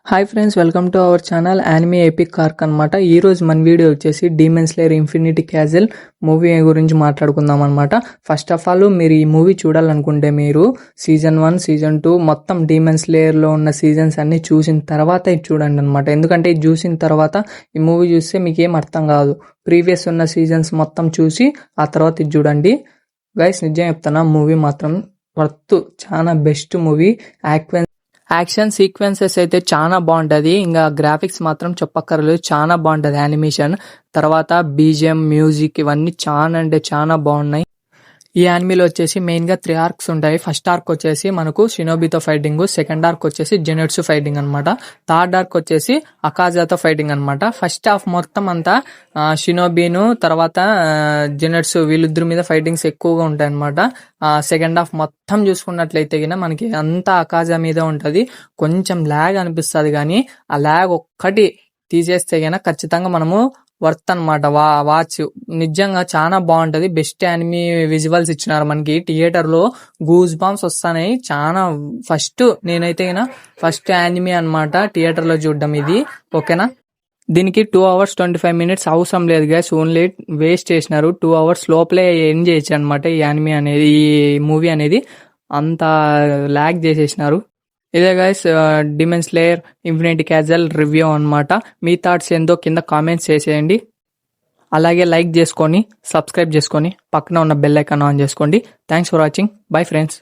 Hi friends, welcome to our channel anime epic cork అనమాట. ఈ రోజు మన వీడియో వచ్చేసి demon slayer infinity castle movie గురించి మాట్లాడుకుందాం అనమాట. ఫస్ట్ ఆఫ్ ఆల్ మీరు ఈ మూవీ చూడాలనుకుంటే మీరు సీజన్ 1, సీజన్ 2 మొత్తం డీమన్ స్లేయర్ లో ఉన్న సీజన్స్ అన్ని చూసిన తర్వాత ఇది చూడండి అనమాట. ఎందుకంటే ఇది చూసిన తర్వాత ఈ మూవీ చూస్తే మీకు ఏం అర్థం కాదు. ప్రీవియస్ ఉన్న సీజన్స్ మొత్తం చూసి ఆ తర్వాత ఇది చూడండి. గైస్ నిజం చెప్తున్నా, మూవీ మాత్రం వర్త్, చాలా బెస్ట్ మూవీ. యాక్షన్ సీక్వెన్సెస్ అయితే చాలా బాగుంటది. ఇంకా గ్రాఫిక్స్ మాత్రం చెప్పక్కర్లేదు, చాలా బాగుంటది. యానిమేషన్ తర్వాత బీజిఎం, మ్యూజిక్ ఇవన్నీ చాలా అంటే చాలా బాగున్నాయి. ఈ యానిమేలో వచ్చేసి మెయిన్ గా 3 ఆర్క్స్ ఉంటాయి. ఫస్ట్ ఆర్క్ వచ్చేసి మనకు షినోబితో ఫైటింగ్, సెకండ్ ఆర్క్ వచ్చేసి జెనెట్సు ఫైటింగ్ అనమాట, థర్డ్ ఆర్క్ వచ్చేసి అకాజాతో ఫైటింగ్ అనమాట. ఫస్ట్ హాఫ్ మొత్తం అంతా షినోబిను తర్వాత జెనెట్సు వీళ్ళిద్దరి మీద ఫైటింగ్స్ ఎక్కువగా ఉంటాయి అనమాట. సెకండ్ హాఫ్ మొత్తం చూసుకున్నట్లయితే మనకి అంతా అకాజా మీద ఉంటది. కొంచెం ల్యాగ్ అనిపిస్తుంది, కానీ ఆ ల్యాగ్ ఒక్కటి తీసేస్తే ఖచ్చితంగా మనము వర్త్ అనమాట. వాచ్ నిజంగా చాలా బాగుంటది. బెస్ట్ యానిమీ విజువల్స్ ఇచ్చినారు మనకి. థియేటర్ లో గూస్ బాంబ్స్ వస్తాయి చాలా. నేనైతే ఫస్ట్ యానిమీ అనమాట థియేటర్ లో చూడడం ఇది. ఓకేనా, దీనికి 2 hours 25 minutes అవసరం లేదు గైస్, ఓన్లీ వేస్ట్ చేసినారు. 2 hours లోపలే ఎండ్ చేయొచ్చు అనమాట ఈ యానిమీ అనేది, ఈ మూవీ అనేది. అంత ల్యాగ్ చేసేసినారు. ఇదే guys demon slayer infinity castle review అనమాట. మీ థాట్స్ ఏందో కింద కామెంట్స్ చేసేయండి. అలాగే లైక్ చేసుకొని, సబ్స్క్రైబ్ చేసుకొని, పక్కన ఉన్న బెల్ ఐకాన్ ఆన్ చేసుకోండి. Thanks for watching. Bye friends.